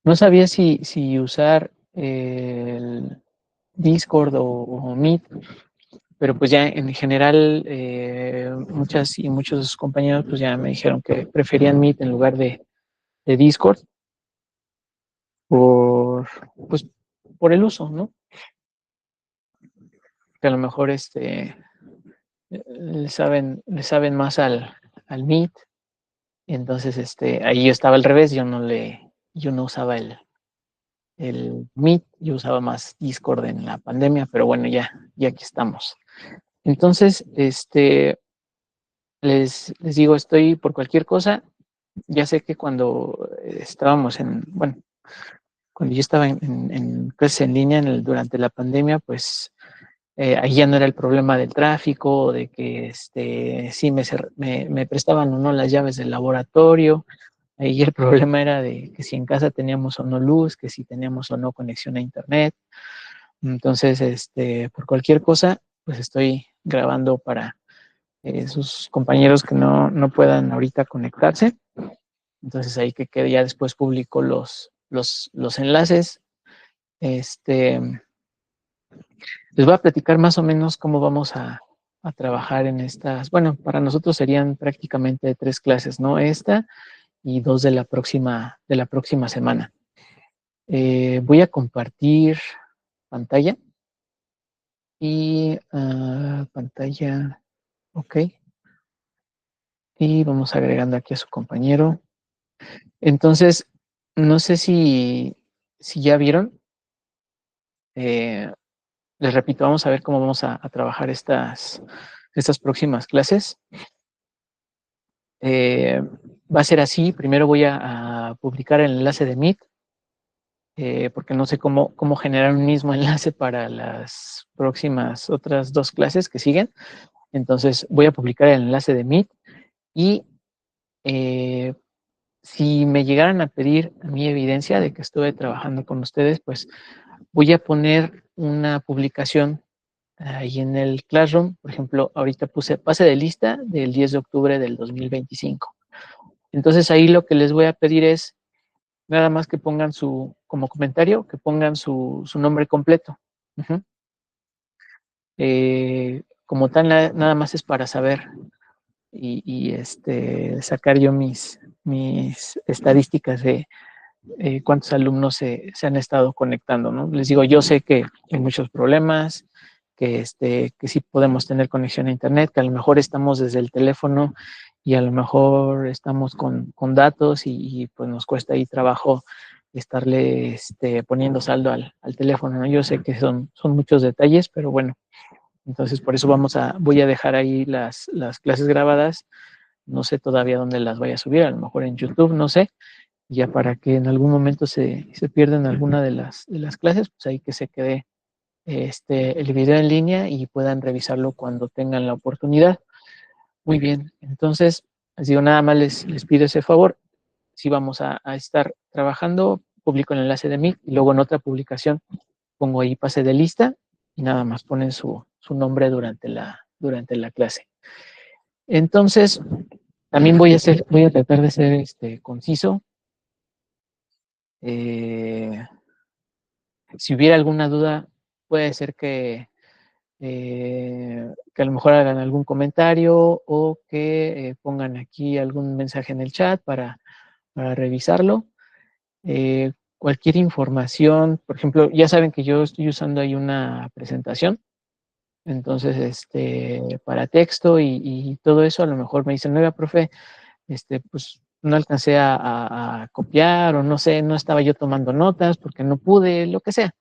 No sabía si usar el Discord o Meet, pero pues ya en general muchas y muchos compañeros pues ya me dijeron que preferían Meet en lugar de Discord por, pues, por el uso, ¿no? Que a lo mejor le saben más al Meet. Entonces, ahí yo estaba al revés, yo no usaba el Meet, yo usaba más Discord en la pandemia, pero bueno, ya aquí estamos. Entonces, les digo, estoy por cualquier cosa. Ya sé que cuando estábamos bueno, cuando yo estaba en clases en línea durante la pandemia, pues ahí ya no era el problema del tráfico, de que sí me prestaban o no las llaves del laboratorio. Ahí el problema era de que si en casa teníamos o no luz, que si teníamos o no conexión a internet. Entonces, por cualquier cosa, pues estoy grabando para sus compañeros que no puedan ahorita conectarse. Entonces ahí que quede, ya después publico los enlaces. Este, Les voy a platicar más o menos cómo vamos a trabajar en estas. Bueno, para nosotros serían prácticamente 3 clases, ¿no? Esta y 2 de la próxima semana. Voy a compartir pantalla y pantalla, ok. Y vamos agregando aquí a su compañero. Entonces, no sé si ya vieron. eh, Les repito, vamos a ver cómo vamos a trabajar estas próximas clases. Eh, Va a ser así. Primero voy a publicar el enlace de Meet, porque no sé cómo generar un mismo enlace para las próximas otras 2 clases que siguen. Entonces voy a publicar el enlace de Meet y eh, si me llegaran a pedir a mí evidencia de que estuve trabajando con ustedes, pues voy a poner una publicación ahí en el Classroom. Por ejemplo, ahorita puse pase de lista del 10 de octubre del 2025. Entonces ahí lo que les voy a pedir es nada más que pongan como comentario, que pongan su nombre completo. Ujú. Como tal, nada más es para saber y sacar yo mis estadísticas de cuántos alumnos se han estado conectando, ¿no? Les digo, yo sé que hay muchos problemas, que sí podemos tener conexión a internet, que a lo mejor estamos desde el teléfono y a lo mejor estamos con datos y pues nos cuesta ahí trabajo estarle poniendo saldo al teléfono, ¿no? Yo sé que son muchos detalles, pero bueno, entonces por eso voy a dejar ahí las clases grabadas. No sé todavía dónde las voy a subir, a lo mejor en YouTube, no sé, ya para que en algún momento se pierdan alguna de las clases, pues ahí que se quede el video en línea y puedan revisarlo cuando tengan la oportunidad. Muy bien, entonces, les digo, nada más les pido ese favor. Si vamos a estar trabajando, publico el enlace de Meet y luego en otra publicación pongo ahí pase de lista y nada más ponen su nombre durante la clase. Entonces, también voy a tratar de ser conciso. Eh, si hubiera alguna duda, puede ser que a lo mejor hagan algún comentario o que pongan aquí algún mensaje en el chat para revisarlo. Cualquier información, por ejemplo, ya saben que yo estoy usando ahí una presentación, entonces, para texto y todo eso, a lo mejor me dicen, oiga, profe, pues no alcancé a copiar o no sé, no estaba yo tomando notas porque no pude, lo que sea.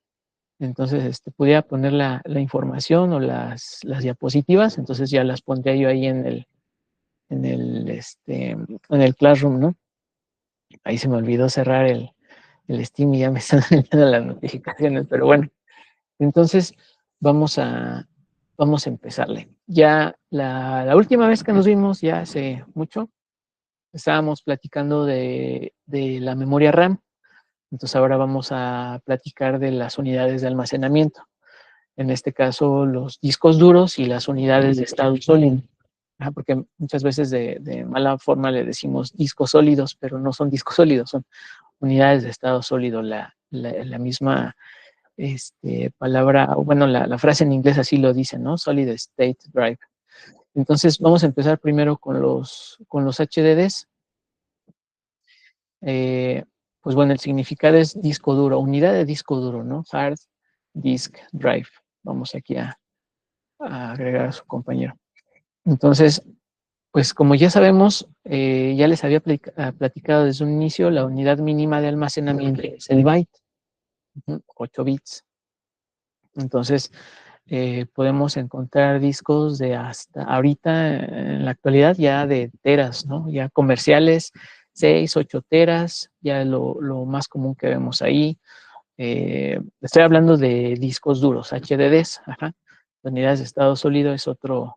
Entonces, pudiera poner la información o las diapositivas, entonces ya las pondría yo ahí en el Classroom, ¿no? Ahí se me olvidó cerrar el Steam y ya me están entrando las notificaciones, pero bueno, entonces vamos a, vamos a empezarle. Ya la última vez que nos vimos, ya hace mucho, estábamos platicando de la memoria RAM, entonces ahora vamos a platicar de las unidades de almacenamiento. En este caso los discos duros y las unidades de estado sólido, porque muchas veces de mala forma le decimos discos sólidos, pero no son discos sólidos, son unidades de estado sólido, la misma palabra, bueno, la frase en inglés así lo dice, ¿no? Solid State Drive. Entonces vamos a empezar primero con los HDDs. Pues bueno, el significado es disco duro, unidad de disco duro, ¿no? Hard Disk Drive. Vamos aquí a agregar a su compañero. Entonces, pues como ya sabemos, ya les había platicado desde un inicio, la unidad mínima de almacenamiento es el byte, 8 bits. Entonces, podemos encontrar discos de hasta ahorita, en la actualidad, ya de teras, ¿no? Ya comerciales, 6, 8 teras, ya lo más común que vemos ahí. Estoy hablando de discos duros, HDDs, ajá. Unidades de estado sólido es otro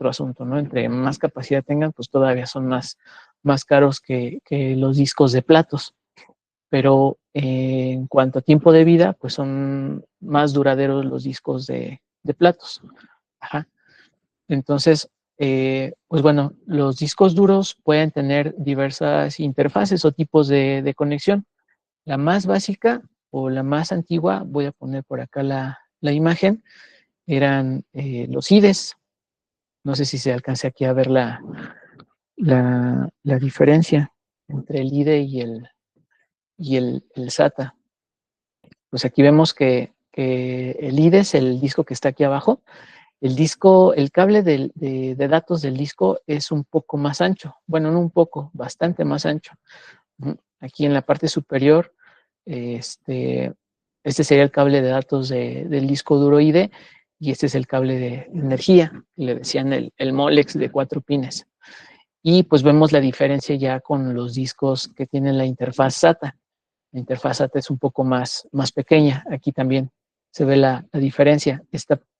asunto, ¿no? Entre más capacidad tengan, pues todavía son más caros que los discos de platos. Pero en cuanto a tiempo de vida, pues son más duraderos los discos de platos. Ajá. Entonces, pues bueno, los discos duros pueden tener diversas interfaces o tipos de conexión. La más básica o la más antigua, voy a poner por acá la imagen, eran los IDEs. No sé si se alcance aquí a ver la diferencia entre el IDE y el SATA. Pues aquí vemos que el IDE es el disco que está aquí abajo. El cable de datos del disco es un poco más ancho. Bueno, no un poco, bastante más ancho. Aquí en la parte superior, este sería el cable de datos del disco duro IDE y este es el cable de energía, que le decían el Molex de 4 pines. Y pues vemos la diferencia ya con los discos que tienen la interfaz SATA. La interfaz SATA es un poco más pequeña. Aquí también se ve la diferencia.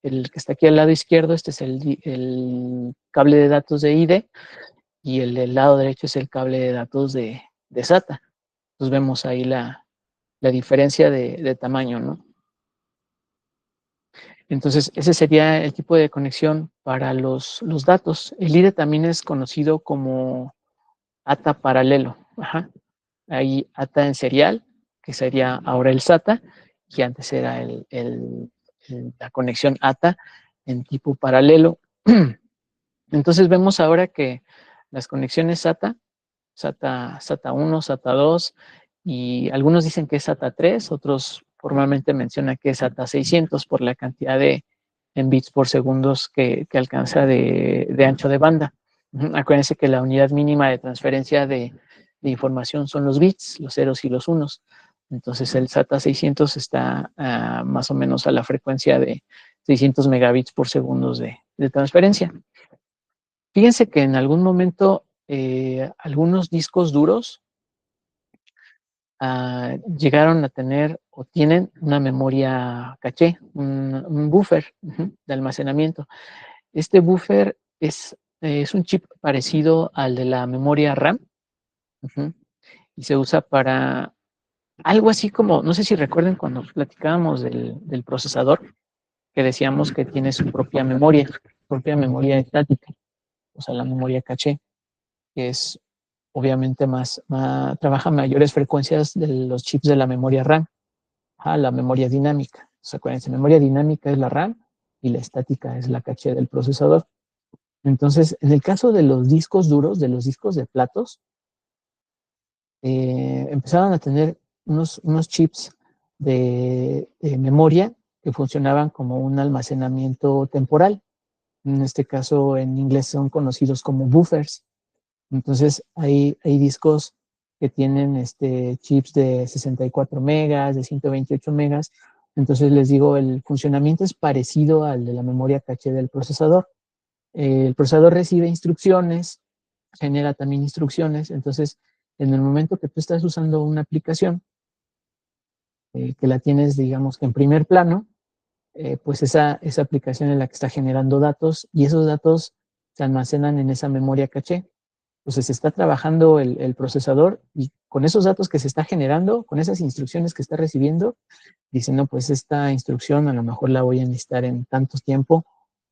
El que está aquí al lado izquierdo, este es el cable de datos de IDE y el del lado derecho es el cable de datos de SATA. Entonces vemos ahí la diferencia de tamaño, ¿no? Entonces, ese sería el tipo de conexión para los datos. El IDE también es conocido como ATA paralelo. Ajá. Hay ATA en serial, que sería ahora el SATA, y antes era la conexión ATA en tipo paralelo. Entonces vemos ahora que las conexiones SATA 1, SATA 2, y algunos dicen que es SATA 3, otros formalmente mencionan que es SATA 600 por la cantidad en bits por segundos que alcanza de ancho de banda. Acuérdense que la unidad mínima de transferencia de información son los bits, los ceros y los unos. Entonces el SATA 600 está más o menos a la frecuencia de 600 megabits por segundos de transferencia. Fíjense que en algún momento algunos discos duros llegaron a tener o tienen una memoria caché, un buffer de almacenamiento. Este buffer es un chip parecido al de la memoria RAM y se usa para algo así como, no sé si recuerden cuando platicábamos del procesador, que decíamos que tiene su propia memoria estática, o sea, la memoria caché, que es obviamente trabaja a mayores frecuencias de los chips de la memoria RAM, la memoria dinámica. O sea, acuérdense, memoria dinámica es la RAM y la estática es la caché del procesador. Entonces, en el caso de los discos duros, de los discos de platos, empezaron a tener unos chips de memoria que funcionaban como un almacenamiento temporal. En este caso, en inglés son conocidos como buffers. Entonces, hay discos que tienen chips de 64 megas, de 128 megas. Entonces, les digo, el funcionamiento es parecido al de la memoria caché del procesador. El procesador recibe instrucciones, genera también instrucciones. Entonces, en el momento que tú estás usando una aplicación, que la tienes, digamos, que en primer plano, pues esa aplicación es la que está generando datos y esos datos se almacenan en esa memoria caché. Entonces se está trabajando el procesador y con esos datos que se está generando, con esas instrucciones que está recibiendo, dice, no, pues esta instrucción a lo mejor la voy a necesitar en tantos tiempo,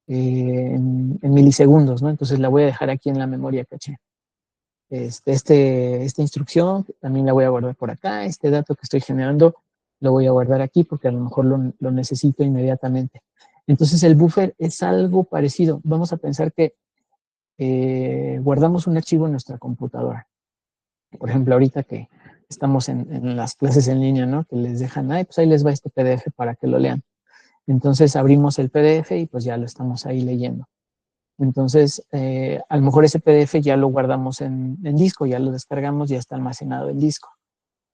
en milisegundos, ¿no? Entonces la voy a dejar aquí en la memoria caché. esta instrucción, también la voy a guardar por acá, este dato que estoy generando lo voy a guardar aquí porque a lo mejor lo necesito inmediatamente. Entonces el buffer es algo parecido. Vamos a pensar que guardamos un archivo en nuestra computadora. Por ejemplo, ahorita que estamos en las clases en línea, ¿no? Que les dejan, ay, pues ahí les va este PDF para que lo lean. Entonces abrimos el PDF y pues ya lo estamos ahí leyendo. Entonces, a lo mejor ese PDF ya lo guardamos en disco, ya lo descargamos, ya está almacenado en disco.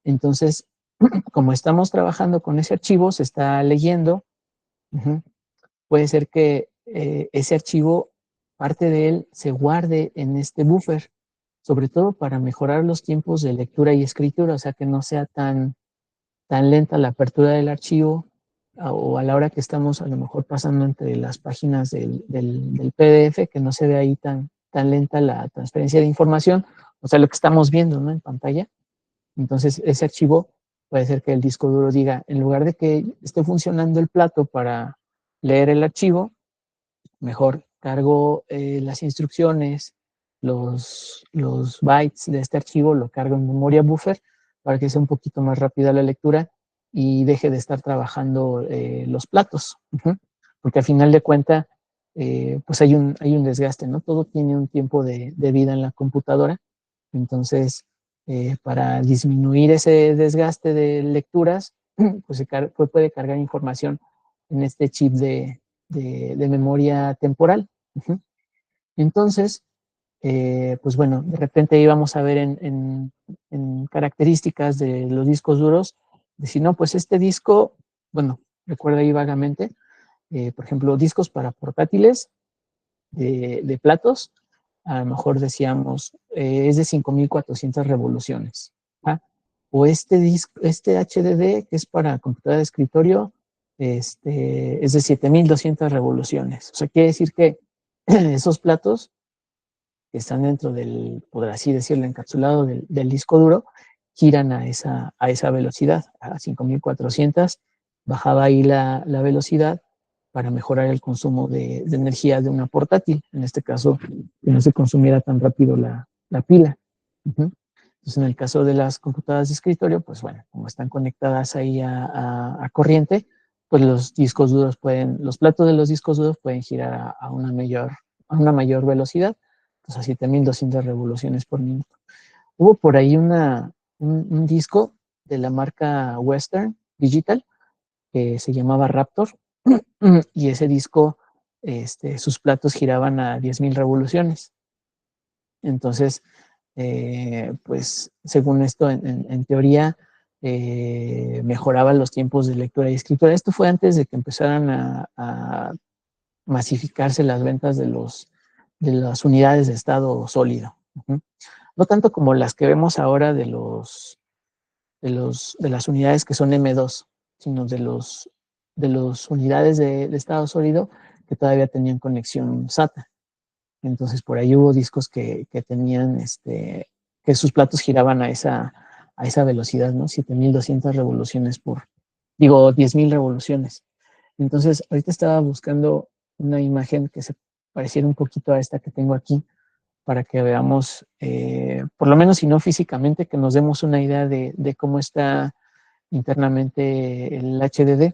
Entonces, como estamos trabajando con ese archivo, se está leyendo, puede ser que ese archivo, parte de él, se guarde en este buffer, sobre todo para mejorar los tiempos de lectura y escritura, o sea, que no sea tan lenta la apertura del archivo o a la hora que estamos a lo mejor pasando entre las páginas del PDF, que no se ve ahí tan lenta la transferencia de información, o sea, lo que estamos viendo, ¿no? En pantalla. Entonces, ese archivo puede ser que el disco duro diga, en lugar de que esté funcionando el plato para leer el archivo, mejor cargo las instrucciones, los bytes de este archivo, lo cargo en memoria buffer para que sea un poquito más rápida la lectura y deje de estar trabajando los platos. Porque al final de cuentas, pues hay un desgaste, ¿no? Todo tiene un tiempo de vida en la computadora. Entonces, para disminuir ese desgaste de lecturas, pues puede cargar información en este chip de memoria temporal. Entonces, pues bueno, de repente íbamos a ver en características de los discos duros, de si no, pues este disco, bueno, recuerda ahí vagamente, por ejemplo, discos para portátiles de platos, a lo mejor decíamos, es de 5400 revoluciones. ¿Ah? O este HDD, que es para computadora de escritorio, es de 7200 revoluciones. O sea, quiere decir que esos platos que están dentro del, por así decirlo, encapsulado del disco duro, giran a esa velocidad, a 5400. Bajaba ahí la velocidad para mejorar el consumo de energía de una portátil, en este caso, que no se consumiera tan rápido la pila. Entonces, en el caso de las computadoras de escritorio, pues bueno, como están conectadas ahí a corriente, pues los platos de los discos duros pueden girar a una mayor velocidad, pues a 7200 revoluciones por minuto. Hubo por ahí un disco de la marca Western Digital que se llamaba Raptor, y ese disco, sus platos giraban a 10,000 revoluciones. Entonces, pues según esto, en teoría, mejoraban los tiempos de lectura y escritura. Esto fue antes de que empezaran a masificarse las ventas de las unidades de estado sólido. No tanto como las que vemos ahora de las unidades que son M2, sino de los unidades de estado sólido que todavía tenían conexión SATA. Entonces por ahí hubo discos que tenían, que sus platos giraban a esa velocidad, ¿no? 7200 revoluciones digo, 10,000 revoluciones. Entonces ahorita estaba buscando una imagen que se pareciera un poquito a esta que tengo aquí, para que veamos, por lo menos si no físicamente, que nos demos una idea de cómo está internamente el HDD.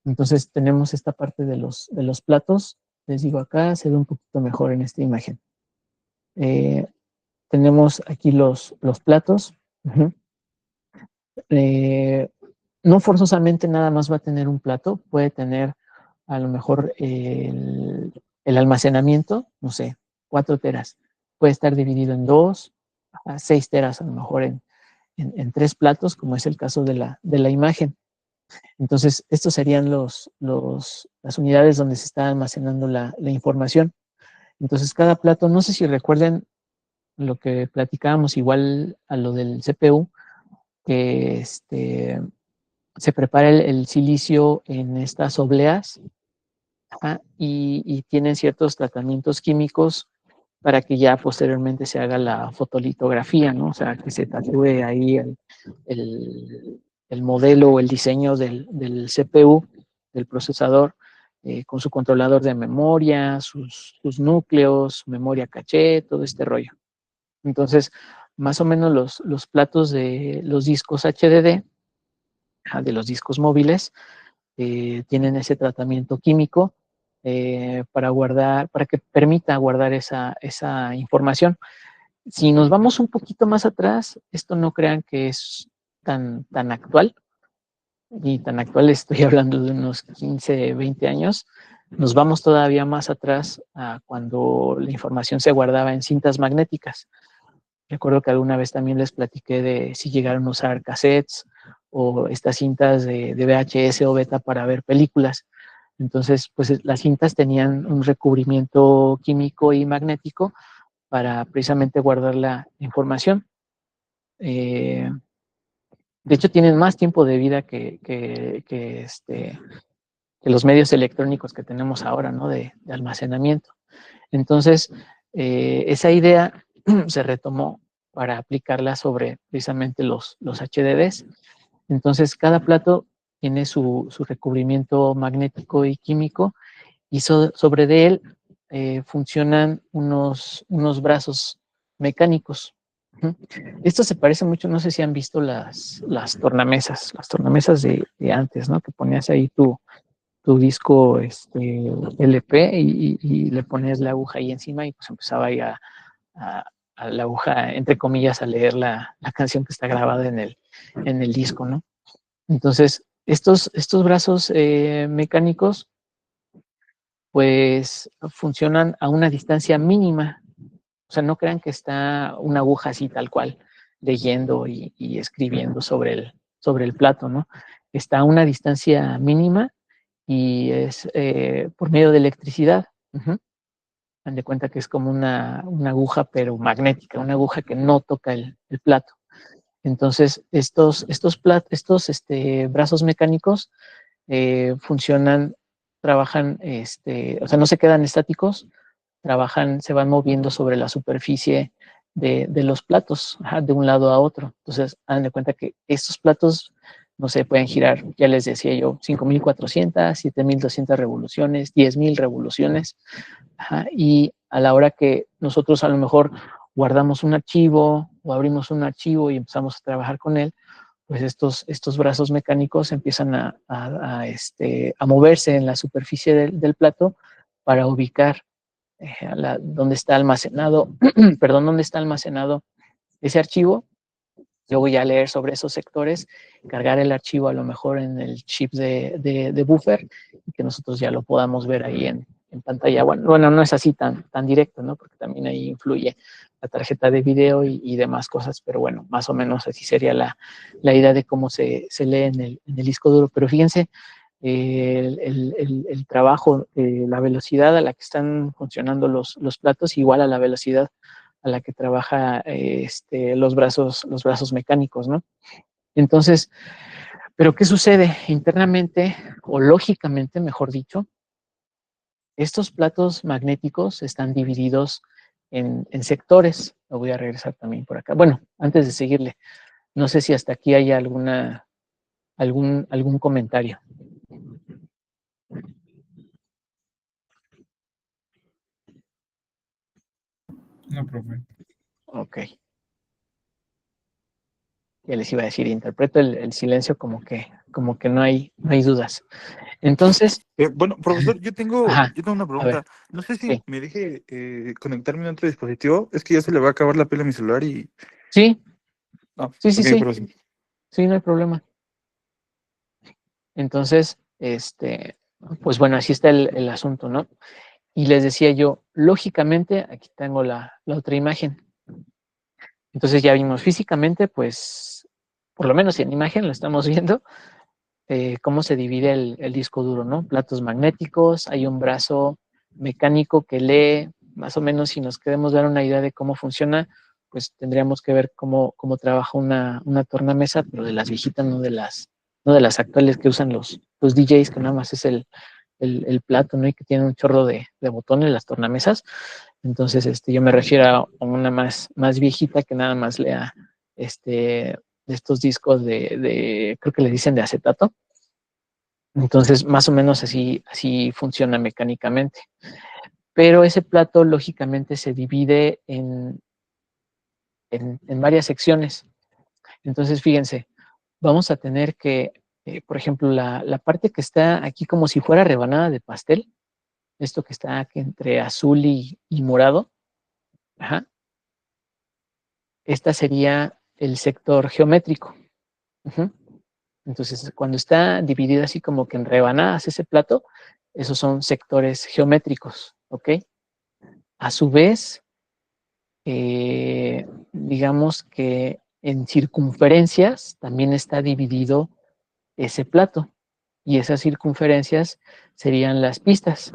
Entonces tenemos esta parte de los platos. Les digo, acá se ve un poquito mejor en esta imagen. Eh, tenemos aquí los platos. Eh, no forzosamente nada más va a tener un plato, puede tener a lo mejor el almacenamiento, no sé, 4 teras. Puede estar dividido en 2, a 6 teras a lo mejor en 3 platos, como es el caso de la imagen. Entonces, estos serían las unidades donde se está almacenando la información. Entonces, cada plato, no sé si recuerden lo que platicábamos igual a lo del CPU, que se prepara el silicio en estas obleas, y tienen ciertos tratamientos químicos para que ya posteriormente se haga la fotolitografía, ¿no? O sea, que se tatúe ahí el modelo o el diseño del CPU, del procesador, con su controlador de memoria, sus núcleos, memoria caché, todo este rollo. Entonces, más o menos los platos de los discos HDD, de los discos móviles, tienen ese tratamiento químico para guardar, para que permita guardar esa información. Si nos vamos un poquito más atrás, esto no crean que es tan actual, y tan actual estoy hablando de unos 15, 20 años, nos vamos todavía más atrás a cuando la información se guardaba en cintas magnéticas. Recuerdo que alguna vez también les platiqué de si llegaron a usar cassettes o estas cintas de VHS o beta para ver películas. Entonces, pues las cintas tenían un recubrimiento químico y magnético para precisamente guardar la información. De hecho, tienen más tiempo de vida que los medios electrónicos que tenemos ahora, ¿no? De almacenamiento. Entonces, esa idea se retomó para aplicarla sobre precisamente los HDDs. Entonces, cada plato tiene su recubrimiento magnético y químico y sobre de él funcionan unos brazos mecánicos. Esto se parece mucho, no sé si han visto las tornamesas de antes, ¿no? Que ponías ahí tu disco LP y le ponías la aguja ahí encima y pues empezaba ahí a, a la aguja, entre comillas, a leer la canción que está grabada en el disco, ¿no? Entonces, estos brazos mecánicos pues funcionan a una distancia mínima. O sea, no crean que está una aguja así tal cual, leyendo y escribiendo sobre el plato, ¿no? Está a una distancia mínima y es por medio de electricidad. Dan de cuenta que es como una aguja, pero magnética, una aguja que no toca el plato. Entonces, estos brazos mecánicos funcionan, trabajan, o sea, no se quedan estáticos, trabajan, se van moviendo sobre la superficie de los platos, de un lado a otro. Entonces, hagan de cuenta que estos platos, no sé, pueden girar, ya les decía yo, 5.400, 7.200 revoluciones, 10.000 revoluciones, y a la hora que nosotros a lo mejor guardamos un archivo o abrimos un archivo y empezamos a trabajar con él, pues estos brazos mecánicos empiezan a moverse en la superficie del plato para ubicar dónde está almacenado, perdón, dónde está almacenado ese archivo. Luego ya leer sobre esos sectores, cargar el archivo a lo mejor en el chip de buffer y que nosotros ya lo podamos ver ahí en pantalla. Bueno, no es así tan directo, ¿no? Porque también ahí influye la tarjeta de video y demás cosas, pero bueno, más o menos así sería la idea de cómo se lee en el disco duro. Pero fíjense, el trabajo, la velocidad a la que están funcionando los platos, igual a la velocidad a la que trabaja los brazos mecánicos, ¿no? Entonces, ¿pero qué sucede? Internamente, o lógicamente, mejor dicho, estos platos magnéticos están divididos en sectores. Lo voy a regresar también por acá. Bueno, antes de seguirle, no sé si hasta aquí hay algún comentario. No, profe. Ok. Ya les iba a decir, interpreto el silencio como que no hay dudas. Entonces, Bueno, profesor, ajá, yo tengo una a ver, pregunta. No sé si sí. me deje conectarme a otro dispositivo. Es que ya se le va a acabar la pila a mi celular y... Sí, Ah, sí, sí, ok, sí, pero sí. sí, no hay problema. Entonces, pues bueno, así está el asunto, ¿no? Y les decía yo, lógicamente, aquí tengo la otra imagen. Entonces ya vimos físicamente, pues, por lo menos en imagen lo estamos viendo, cómo se divide el disco duro, ¿no? Platos magnéticos, hay un brazo mecánico que lee, más o menos si nos queremos dar una idea de cómo funciona, pues tendríamos que ver cómo trabaja una tornamesa, pero de las viejitas, no de las actuales que usan los DJs, que nada más es el plato, ¿no? Y que tiene un chorro de botones, las tornamesas. Entonces, yo me refiero a una más viejita que nada más lea de estos discos creo que le dicen de acetato. Entonces, más o menos así funciona mecánicamente. Pero ese plato, lógicamente, se divide en varias secciones. Entonces, fíjense, vamos a tener que, por ejemplo, la parte que está aquí como si fuera rebanada de pastel, esto que está aquí entre azul y morado, ajá, esta sería el sector geométrico. Ujú. Entonces, cuando está dividido así como que en rebanadas ese plato, esos son sectores geométricos, ¿ok? A su vez, digamos que en circunferencias también está dividido ese plato y esas circunferencias serían las pistas.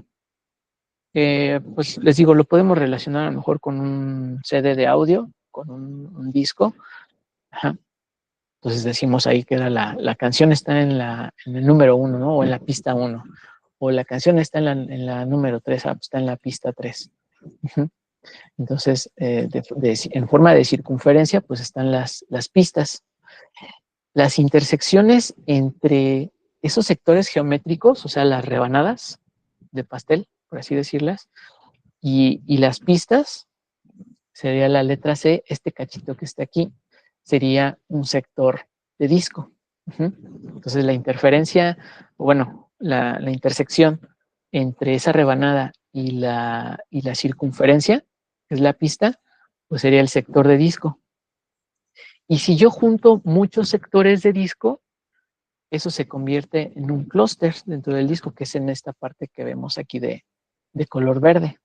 Pues les digo, lo podemos relacionar a lo mejor con un CD de audio, con un disco. Ajá. Entonces decimos ahí que la canción está en el número 1, ¿no? O en la pista 1. O la canción está en la número 3, pues está en la pista 3. Uh-huh. Entonces, en forma de circunferencia, pues están las pistas. Las intersecciones entre esos sectores geométricos, o sea, las rebanadas de pastel, por así decirlas, y las pistas, sería la letra C, este cachito que está aquí, sería un sector de disco. Uh-huh. Entonces la interferencia, bueno, la intersección entre esa rebanada y la circunferencia, que es la pista, pues sería el sector de disco. Y si yo junto muchos sectores de disco, eso se convierte en un clúster dentro del disco, que es en esta parte que vemos aquí de color verde.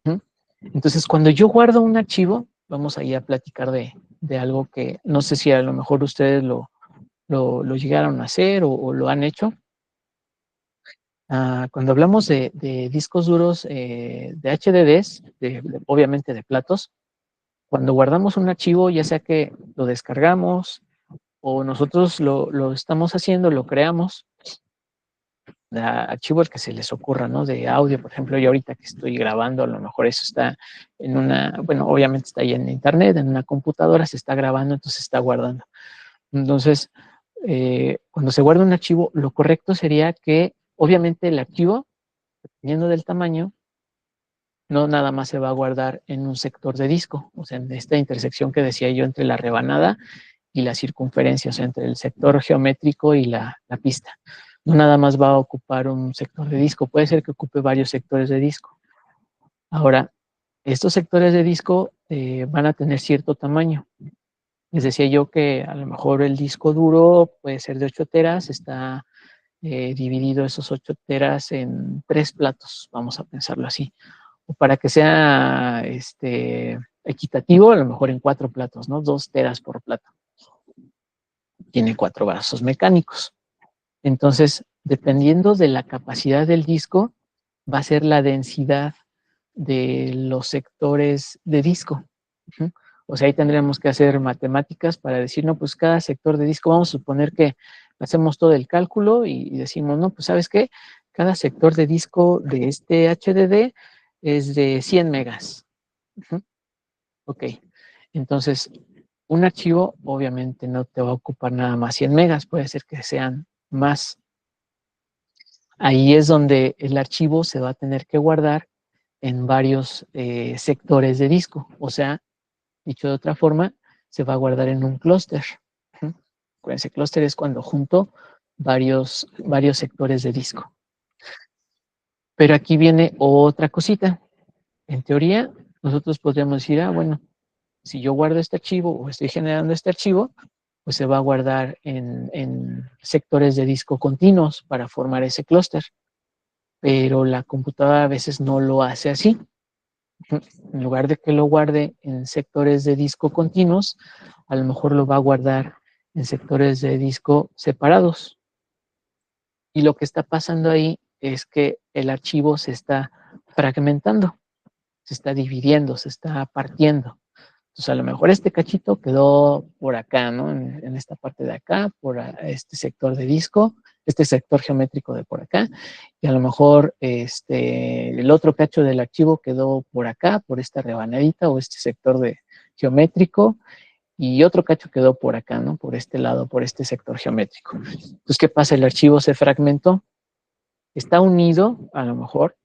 Uh-huh. Entonces, cuando yo guardo un archivo, vamos ahí a platicar de algo que no sé si a lo mejor ustedes lo llegaron a hacer o lo han hecho. Cuando hablamos de discos duros de HDDs, obviamente de platos, cuando guardamos un archivo, ya sea que lo descargamos o nosotros lo estamos haciendo, lo creamos, archivo el que se les ocurra, ¿no? De audio, por ejemplo, yo ahorita que estoy grabando, a lo mejor eso está en una, bueno, obviamente está ahí en internet, en una computadora, se está grabando, entonces se está guardando. Entonces, cuando se guarda un archivo, lo correcto sería que, obviamente, el archivo, dependiendo del tamaño, no nada más se va a guardar en un sector de disco, o sea, en esta intersección que decía yo entre la rebanada y la circunferencia, o sea, entre el sector geométrico y la pista. No nada más va a ocupar un sector de disco, puede ser que ocupe varios sectores de disco. Ahora, estos sectores de disco van a tener cierto tamaño. Les decía yo que a lo mejor el disco duro puede ser de 8 teras, está dividido esos 8 teras en 3 platos, vamos a pensarlo así. O para que sea equitativo, a lo mejor en 4 platos, ¿no? 2 teras por plato. Tiene 4 vasos mecánicos. Entonces, dependiendo de la capacidad del disco, va a ser la densidad de los sectores de disco. Uh-huh. O sea, ahí tendríamos que hacer matemáticas para decir, no, pues cada sector de disco, vamos a suponer que hacemos todo el cálculo y decimos, no, pues ¿sabes qué? Cada sector de disco de este HDD es de 100 megas. Uh-huh. Ok, entonces un archivo obviamente no te va a ocupar nada más 100 megas, puede ser que sean más. Ahí es donde el archivo se va a tener que guardar en varios sectores de disco. O sea, dicho de otra forma, se va a guardar en un clúster. Ese clúster es cuando junto varios sectores de disco. Pero aquí viene otra cosita. En teoría, nosotros podríamos decir, bueno, si yo guardo este archivo o estoy generando este archivo, pues se va a guardar en sectores de disco continuos para formar ese clúster. Pero la computadora a veces no lo hace así. En lugar de que lo guarde en sectores de disco continuos, a lo mejor lo va a guardar en sectores de disco separados. Y lo que está pasando ahí es que el archivo se está fragmentando, se está dividiendo, se está partiendo. Entonces, a lo mejor este cachito quedó por acá, ¿no? En esta parte de acá, por este sector de disco, este sector geométrico de por acá, y a lo mejor el otro cacho del archivo quedó por acá, por esta rebanadita o este sector de geométrico, y otro cacho quedó por acá, ¿no? Por este lado, por este sector geométrico. Entonces, ¿qué pasa? El archivo se fragmentó, está unido, a lo mejor,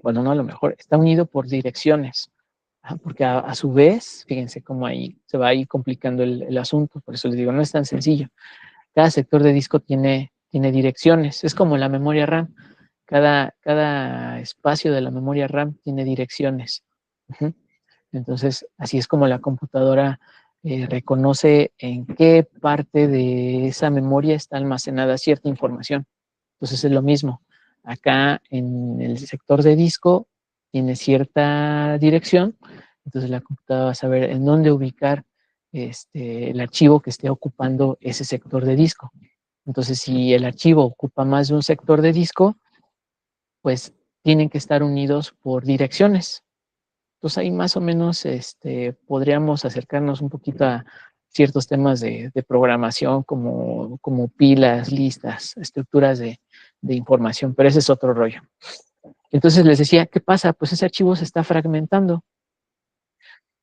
bueno, no a lo mejor, está unido por direcciones. Porque a su vez, fíjense cómo ahí se va ahí complicando el asunto, por eso les digo, no es tan sencillo. Cada sector de disco tiene direcciones, es como la memoria RAM. Cada espacio de la memoria RAM tiene direcciones. Uh-huh. Entonces, así es como la computadora reconoce en qué parte de esa memoria está almacenada cierta información. Entonces es lo mismo. Acá en el sector de disco tiene cierta dirección, entonces la computadora va a saber en dónde ubicar el archivo que esté ocupando ese sector de disco. Entonces, si el archivo ocupa más de un sector de disco, pues tienen que estar unidos por direcciones. Entonces ahí más o menos podríamos acercarnos un poquito a ciertos temas de programación como pilas, listas, estructuras de información, pero ese es otro rollo. Entonces les decía, ¿qué pasa? Pues ese archivo se está fragmentando.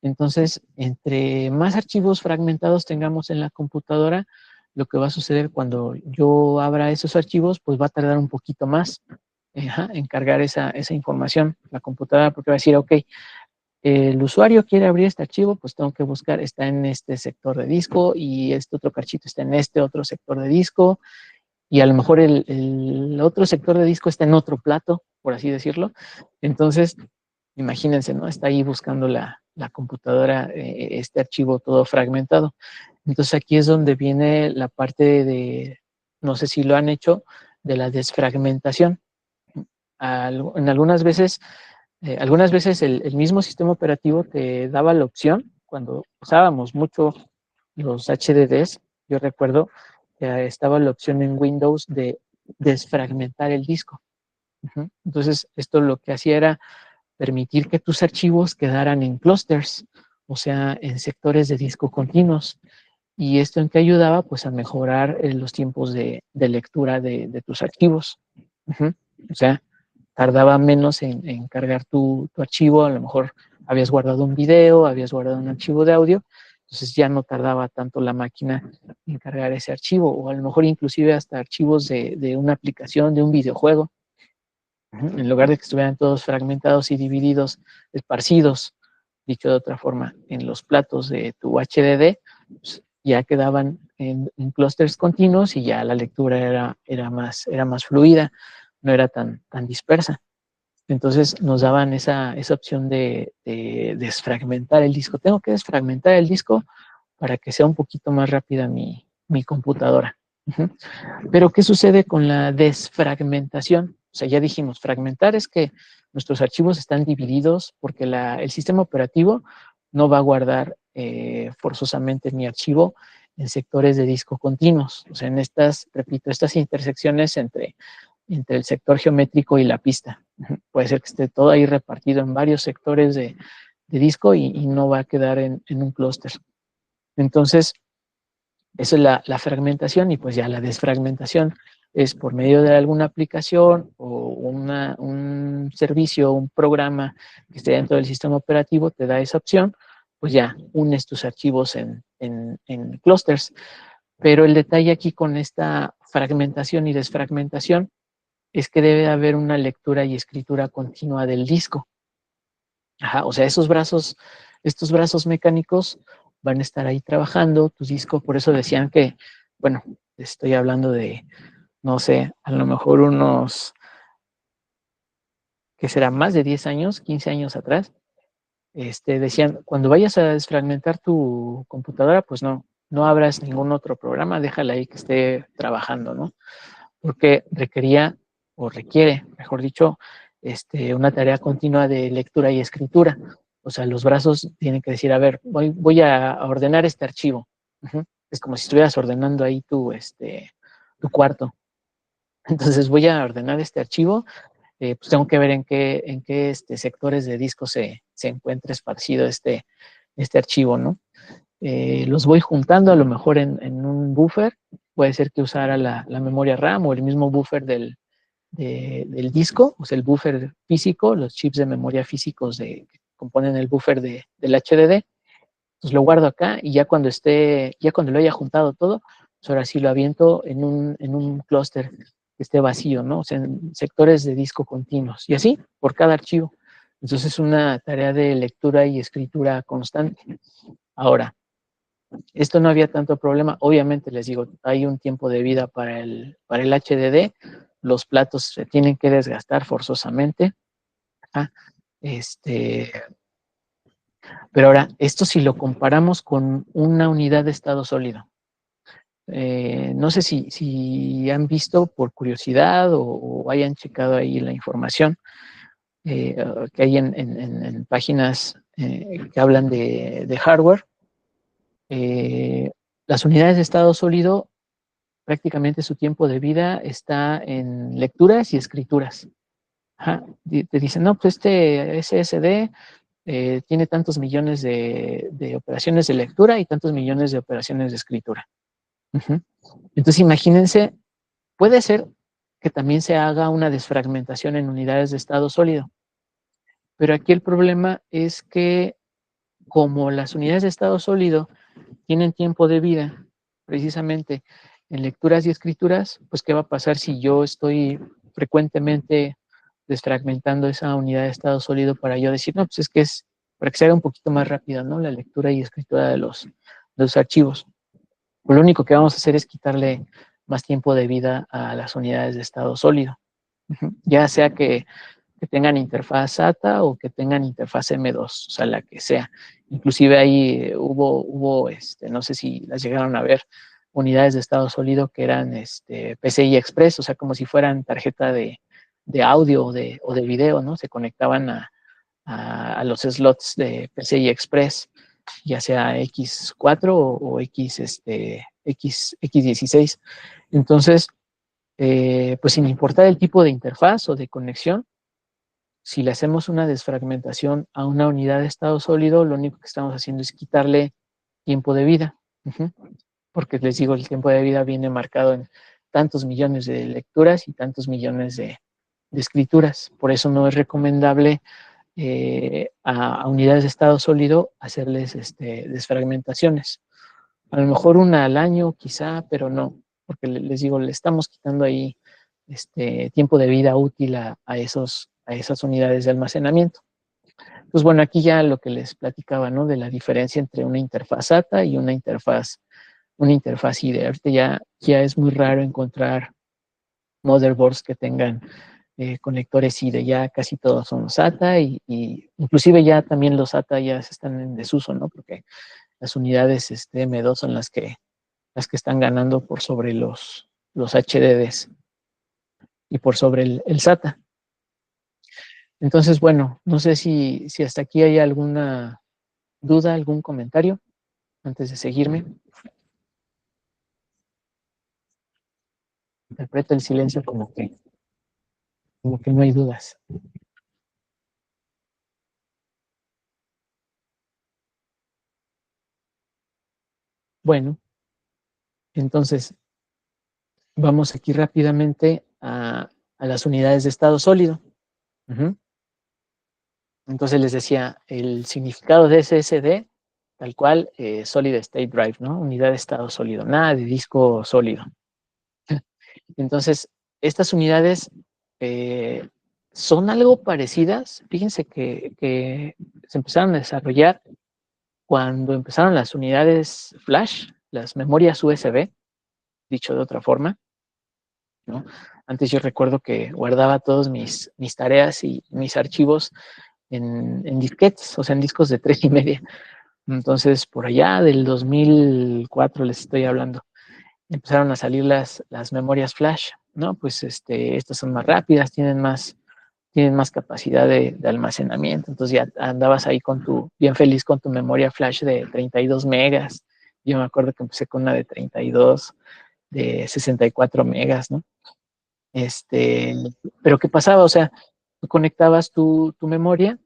Entonces, entre más archivos fragmentados tengamos en la computadora, lo que va a suceder cuando yo abra esos archivos, pues va a tardar un poquito más en cargar esa información. La computadora porque va a decir, ok, el usuario quiere abrir este archivo, pues tengo que buscar, está en este sector de disco y este otro cachito está en este otro sector de disco y a lo mejor el otro sector de disco está en otro plato, por así decirlo. Entonces, imagínense, ¿no? Está ahí buscando la computadora este archivo todo fragmentado. Entonces aquí es donde viene la parte de, no sé si lo han hecho, de la desfragmentación. En algunas veces el mismo sistema operativo te daba la opción, cuando usábamos mucho los HDDs, yo recuerdo que estaba la opción en Windows de desfragmentar el disco. Entonces, esto lo que hacía era permitir que tus archivos quedaran en clusters, o sea, en sectores de disco continuos. ¿Y esto en qué ayudaba? Pues a mejorar los tiempos de lectura de tus archivos. O sea, tardaba menos en cargar tu archivo, a lo mejor habías guardado un video, habías guardado un archivo de audio, entonces ya no tardaba tanto la máquina en cargar ese archivo, o a lo mejor inclusive hasta archivos de una aplicación, de un videojuego, en lugar de que estuvieran todos fragmentados y divididos, esparcidos, dicho de otra forma, en los platos de tu HDD, pues ya quedaban en clústeres continuos y ya la lectura era más fluida, no era tan dispersa. Entonces nos daban esa opción de desfragmentar el disco. Tengo que desfragmentar el disco para que sea un poquito más rápida mi computadora. Pero, ¿qué sucede con la desfragmentación? O sea, ya dijimos, fragmentar es que nuestros archivos están divididos porque el sistema operativo no va a guardar forzosamente mi archivo en sectores de disco continuos. O sea, en estas, repito, estas intersecciones entre el sector geométrico y la pista. Puede ser que esté todo ahí repartido en varios sectores de disco y no va a quedar en un clúster. Entonces, eso es la fragmentación y pues ya la desfragmentación es por medio de alguna aplicación o un servicio, un programa que esté dentro del sistema operativo, te da esa opción, pues ya unes tus archivos en clusters. Pero el detalle aquí con esta fragmentación y desfragmentación es que debe haber una lectura y escritura continua del disco. Ajá, o sea, estos brazos mecánicos van a estar ahí trabajando, tu disco, por eso decían que, bueno, estoy hablando de, no sé, a lo mejor unos, que será más de 10 años, 15 años atrás, decían, cuando vayas a desfragmentar tu computadora, pues no abras ningún otro programa, déjala ahí que esté trabajando, ¿no? Porque requería, o requiere, mejor dicho, una tarea continua de lectura y escritura. O sea, los brazos tienen que decir, a ver, voy a ordenar este archivo. Es como si estuvieras ordenando ahí tu cuarto. Entonces voy a ordenar este archivo, pues tengo que ver en qué sectores de disco se encuentra esparcido este archivo, ¿no? Los voy juntando a lo mejor en un buffer, puede ser que usara la memoria RAM o el mismo buffer del disco, o sea, el buffer físico, los chips de memoria físicos que componen el buffer del HDD, pues lo guardo acá y ya cuando lo haya juntado todo, pues ahora sí lo aviento en un clúster que esté vacío, ¿no? O sea, en sectores de disco continuos y así por cada archivo. Entonces es una tarea de lectura y escritura constante. Ahora, esto no había tanto problema. Obviamente, les digo, hay un tiempo de vida para el HDD. Los platos se tienen que desgastar forzosamente. Ah, este, pero ahora, esto si lo comparamos con una unidad de estado sólido. No sé si han visto por curiosidad o hayan checado ahí la información que hay en páginas que hablan de hardware. Las unidades de estado sólido, prácticamente su tiempo de vida está en lecturas y escrituras. Ajá. Te dicen, no, pues este SSD tiene tantos millones de operaciones de lectura y tantos millones de operaciones de escritura. Uh-huh. Entonces, imagínense, puede ser que también se haga una desfragmentación en unidades de estado sólido, pero aquí el problema es que como las unidades de estado sólido tienen tiempo de vida, precisamente en lecturas y escrituras, pues ¿qué va a pasar si yo estoy frecuentemente desfragmentando esa unidad de estado sólido para yo decir, no, pues es que es para que se haga un poquito más rápida, ¿no? La lectura y escritura de los archivos. Pues lo único que vamos a hacer es quitarle más tiempo de vida a las unidades de estado sólido. Ya sea que tengan interfaz SATA o que tengan interfaz M2, o sea, la que sea. Inclusive ahí hubo no sé si las llegaron a ver, unidades de estado sólido que eran PCI Express, o sea, como si fueran tarjeta de audio o de video, ¿no? Se conectaban a los slots de PCI Express, ya sea X4 o X16. Entonces, pues sin importar el tipo de interfaz o de conexión, si le hacemos una desfragmentación a una unidad de estado sólido, lo único que estamos haciendo es quitarle tiempo de vida. Porque les digo, el tiempo de vida viene marcado en tantos millones de lecturas y tantos millones de escrituras. Por eso no es recomendable a unidades de estado sólido hacerles desfragmentaciones. A lo mejor una al año quizá, pero no, porque les digo, le estamos quitando ahí tiempo de vida útil a esas unidades de almacenamiento. Pues bueno, aquí ya lo que les platicaba, ¿no? De la diferencia entre una interfaz SATA y una interfaz IDE. Ahorita ya es muy raro encontrar motherboards que tengan conectores IDE, ya casi todos son SATA y inclusive ya también los SATA ya se están en desuso, ¿no? Porque las unidades M2 son las que están ganando por sobre los HDDs y por sobre el SATA. Entonces, bueno, no sé si hasta aquí hay alguna duda, algún comentario antes de seguirme. Interpreto el silencio como que no hay dudas. Bueno, entonces vamos aquí rápidamente a las unidades de estado sólido. Entonces les decía, el significado de SSD, tal cual, Solid State Drive, ¿no? Unidad de estado sólido, nada de disco sólido. Entonces, estas unidades son algo parecidas. Fíjense que se empezaron a desarrollar cuando empezaron las unidades flash, las memorias USB, dicho de otra forma, ¿no? Antes yo recuerdo que guardaba todos mis tareas y mis archivos en disquetes, o sea, en discos de 3,5. Entonces, por allá del 2004 les estoy hablando, empezaron a salir las memorias flash, ¿no? Pues estas son más rápidas, tienen más capacidad de almacenamiento. Entonces ya andabas ahí bien feliz con tu memoria flash de 32 megas. Yo me acuerdo que empecé con una de 32, de 64 megas, ¿no? Pero ¿qué pasaba? O sea, tú conectabas tu memoria,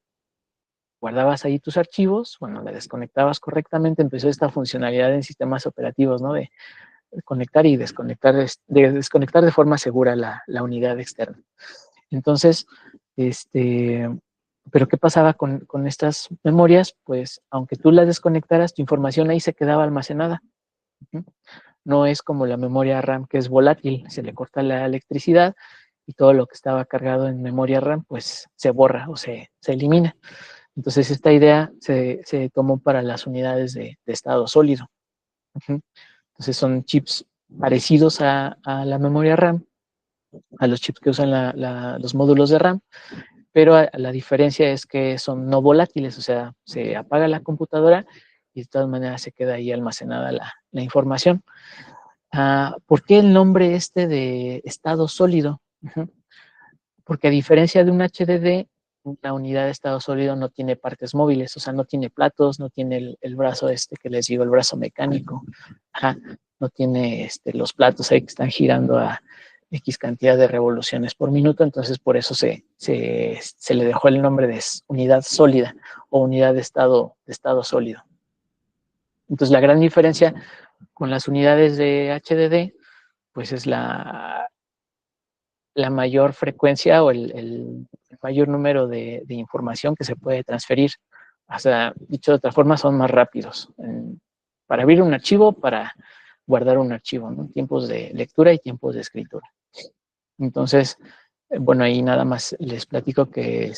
guardabas ahí tus archivos, bueno, la desconectabas correctamente, empezó esta funcionalidad en sistemas operativos, ¿no? De conectar y desconectar, desconectar de forma segura la unidad externa. Entonces, pero ¿qué pasaba con estas memorias? Pues, aunque tú las desconectaras, tu información ahí se quedaba almacenada. No es como la memoria RAM que es volátil, se le corta la electricidad y todo lo que estaba cargado en memoria RAM, pues se borra o se elimina. Entonces, esta idea se tomó para las unidades de estado sólido. Entonces, son chips parecidos a la memoria RAM, a los chips que usan los módulos de RAM, pero la diferencia es que son no volátiles, o sea, se apaga la computadora y de todas maneras se queda ahí almacenada la información. ¿Por qué el nombre este de estado sólido? Porque a diferencia de un HDD, una unidad de estado sólido no tiene partes móviles, o sea, no tiene platos, no tiene el brazo este que les digo, el brazo mecánico, no tiene los platos ahí que están girando a X cantidad de revoluciones por minuto, entonces por eso se le dejó el nombre de unidad sólida o unidad de estado sólido. Entonces la gran diferencia con las unidades de HDD, pues es la mayor frecuencia o el mayor número de información que se puede transferir. O sea, dicho de otra forma, son más rápidos para abrir un archivo, para guardar un archivo, ¿no? Tiempos de lectura y tiempos de escritura. Entonces, bueno, ahí nada más les platico que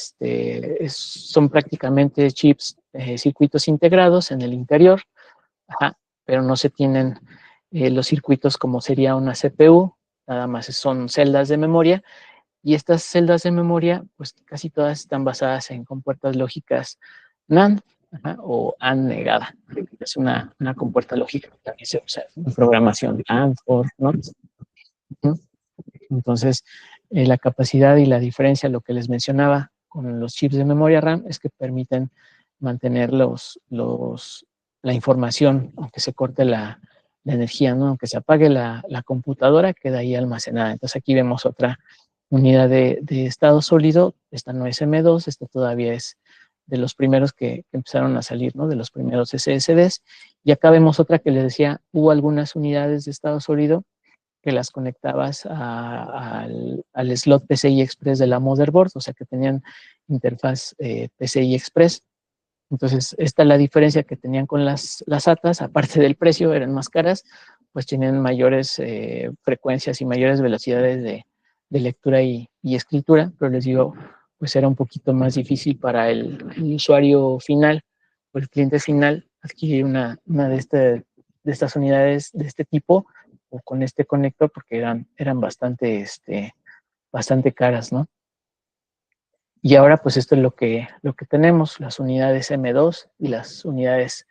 son prácticamente chips, circuitos integrados en el interior, pero no se tienen los circuitos como sería una CPU, nada más son celdas de memoria, y estas celdas de memoria, pues casi todas están basadas en compuertas lógicas NAND o AND negada. Es una compuerta lógica que también se usa en programación AND, OR, NOT. Entonces, la capacidad y la diferencia, lo que les mencionaba con los chips de memoria RAM, es que permiten mantener la información, aunque se corte la energía, ¿no? Aunque se apague la computadora, queda ahí almacenada. Entonces, aquí vemos otra unidad de estado sólido. Esta no es M2, esta todavía es de los primeros que empezaron a salir, ¿no? De los primeros SSDs. Y acá vemos otra que les decía, hubo algunas unidades de estado sólido que las conectabas al slot PCI Express de la motherboard, o sea que tenían interfaz PCI Express. Entonces, esta es la diferencia que tenían con las ATAs, aparte del precio, eran más caras, pues tenían mayores frecuencias y mayores velocidades de lectura y escritura, pero les digo, pues era un poquito más difícil para el usuario final o el cliente final adquirir una de estas unidades de este tipo o con este conector porque eran bastante caras, ¿no? Y ahora pues esto es lo que tenemos, las unidades M2 y las unidades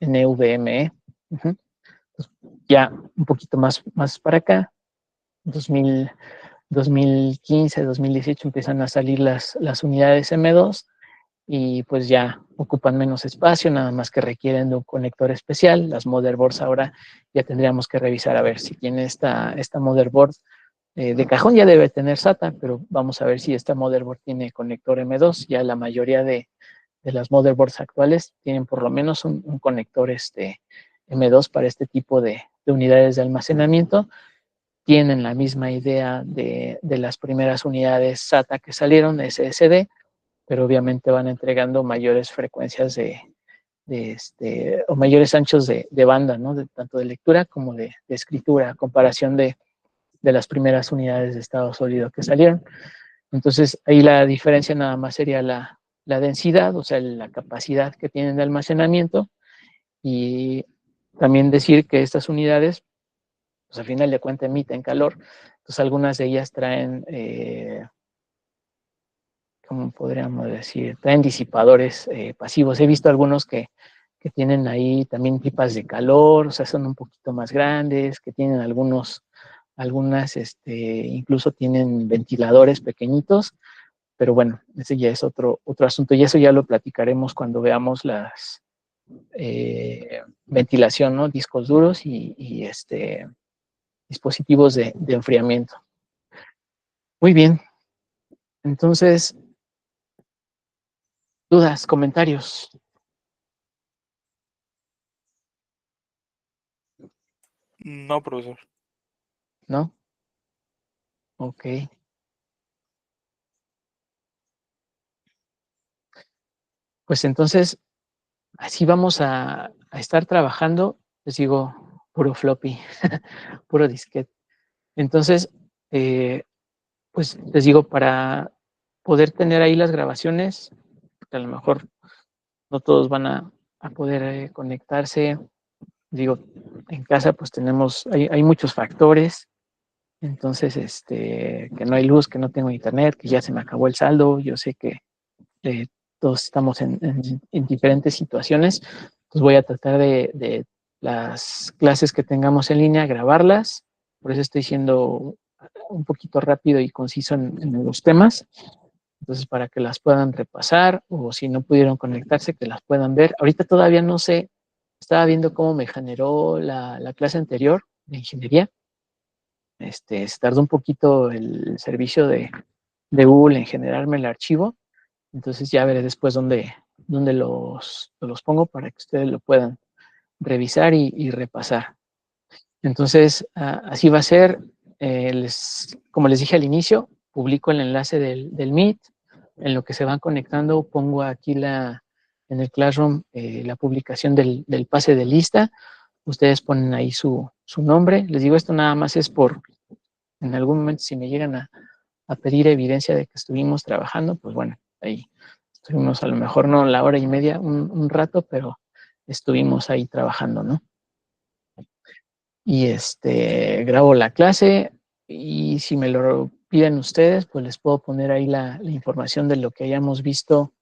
NVMe. Entonces, ya un poquito más para acá, 2015, 2018 empiezan a salir las unidades M2 y pues ya ocupan menos espacio, nada más que requieren de un conector especial. Las motherboards ahora ya tendríamos que revisar a ver si tiene esta motherboard. De cajón ya debe tener SATA, pero vamos a ver si esta motherboard tiene conector M2. Ya la mayoría de las motherboards actuales tienen por lo menos un conector M2 para este tipo de unidades de almacenamiento. Tienen la misma idea de las primeras unidades SATA que salieron, SSD, pero obviamente van entregando mayores frecuencias o mayores anchos de banda, ¿no? Tanto de lectura como de escritura, a comparación de las primeras unidades de estado sólido que salieron. Entonces, ahí la diferencia nada más sería la densidad, o sea, la capacidad que tienen de almacenamiento, y también decir que estas unidades, pues al final de cuentas emiten calor, entonces algunas de ellas traen, ¿cómo podríamos decir? Traen disipadores pasivos. He visto algunos que tienen ahí también pipas de calor, o sea, son un poquito más grandes, que tienen algunas, incluso tienen ventiladores pequeñitos, pero bueno, ese ya es otro asunto, y eso ya lo platicaremos cuando veamos las ventilación, ¿no? Discos duros y dispositivos de enfriamiento. Muy bien, entonces, dudas, comentarios, No, profesor. ¿no? Ok. Pues entonces, así vamos a estar trabajando, les digo, puro floppy, puro disquete. Entonces, pues les digo, para poder tener ahí las grabaciones, porque a lo mejor no todos van a poder conectarse. Digo, en casa pues hay muchos factores, entonces, que no hay luz, que no tengo internet, que ya se me acabó el saldo, yo sé que eh, todos estamos en diferentes situaciones, pues voy a tratar de las clases que tengamos en línea, grabarlas, por eso estoy siendo un poquito rápido y conciso en los temas, entonces para que las puedan repasar o si no pudieron conectarse, que las puedan ver. Ahorita todavía no sé, estaba viendo cómo me generó la clase anterior de ingeniería. Se tardó un poquito el servicio de Google en generarme el archivo, entonces ya veré después dónde los pongo para que ustedes lo puedan revisar y repasar. Entonces, así va a ser. Como les dije al inicio, publico el enlace del Meet. En lo que se van conectando, pongo aquí en el Classroom la publicación del pase de lista. Ustedes ponen ahí su nombre. Les digo, esto nada más es en algún momento, si me llegan a pedir evidencia de que estuvimos trabajando, pues bueno, ahí estuvimos a lo mejor no la hora y media, un rato, pero estuvimos ahí trabajando, ¿no? Y grabo la clase y si me lo piden ustedes, pues les puedo poner ahí la información de lo que hayamos visto,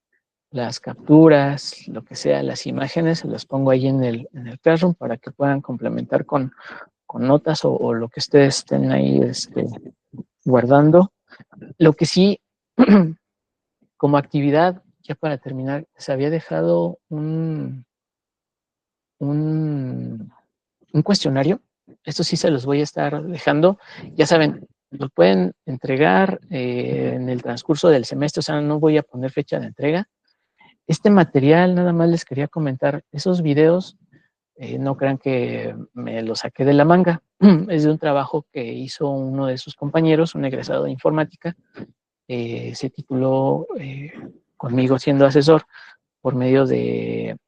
las capturas, lo que sea, las imágenes, se las pongo ahí en el Classroom para que puedan complementar con notas o lo que ustedes estén ahí guardando. Lo que sí, como actividad, ya para terminar, se había dejado un, un cuestionario. Esto sí se los voy a estar dejando. Ya saben, lo pueden entregar en el transcurso del semestre, o sea, no voy a poner fecha de entrega. Este material, nada más les quería comentar, esos videos, no crean que me los saqué de la manga. Es de un trabajo que hizo uno de sus compañeros, un egresado de informática. Se tituló conmigo siendo asesor por medio de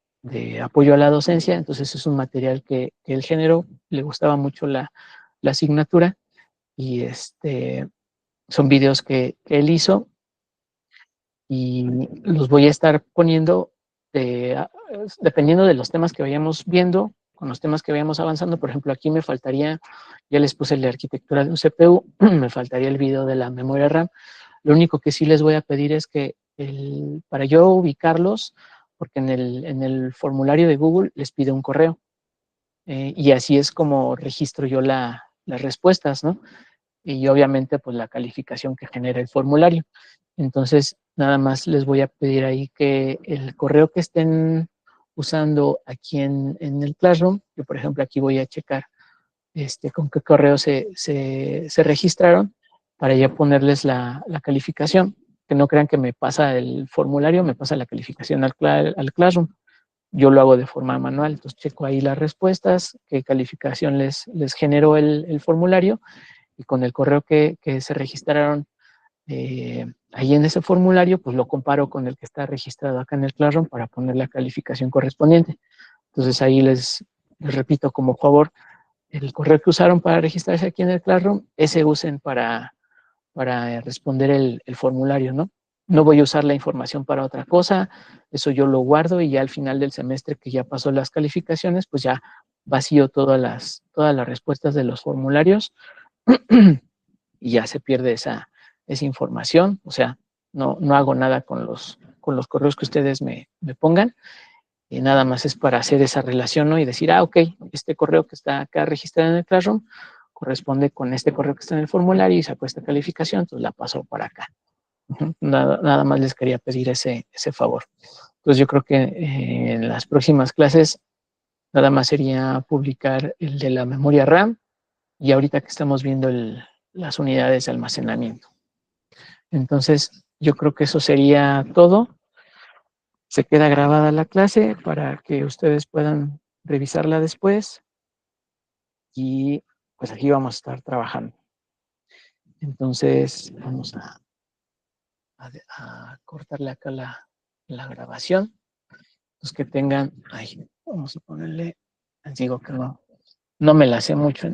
apoyo a la docencia, entonces es un material que él generó, le gustaba mucho la asignatura y son videos que él hizo y los voy a estar poniendo dependiendo de los temas que vayamos viendo, con los temas que vayamos avanzando. Por ejemplo, aquí me faltaría, ya les puse el de arquitectura de un CPU, me faltaría el video de la memoria RAM. Lo único que sí les voy a pedir es que para yo ubicarlos, porque en el formulario de Google les pide un correo, y así es como registro yo las respuestas, ¿no? Y obviamente pues la calificación que genera el formulario. Entonces, nada más les voy a pedir ahí que el correo que estén usando aquí en el Classroom, yo por ejemplo aquí voy a checar con qué correo se registraron para ya ponerles la calificación. Que no crean que me pasa el formulario, me pasa la calificación al Classroom. Yo lo hago de forma manual, entonces checo ahí las respuestas, qué calificación les generó el formulario y con el correo que se registraron ahí en ese formulario, pues lo comparo con el que está registrado acá en el Classroom para poner la calificación correspondiente. Entonces ahí les repito como favor, el correo que usaron para registrarse aquí en el Classroom, ese usen para responder el formulario, ¿no? No voy a usar la información para otra cosa, eso yo lo guardo y ya al final del semestre que ya pasó las calificaciones, pues ya vacío todas las respuestas de los formularios y ya se pierde esa información, o sea, no hago nada con los correos que ustedes me pongan, y nada más es para hacer esa relación, ¿no? Y decir, ok, este correo que está acá registrado en el Classroom corresponde con este correo que está en el formulario y sacó esta calificación, entonces la paso para acá. Nada más les quería pedir ese favor. Entonces yo creo que en las próximas clases nada más sería publicar el de la memoria RAM y ahorita que estamos viendo las unidades de almacenamiento. Entonces yo creo que eso sería todo. Se queda grabada la clase para que ustedes puedan revisarla después y pues aquí vamos a estar trabajando. Entonces vamos a cortarle acá la grabación. Los que tengan, vamos a ponerle, les digo que no me la sé mucho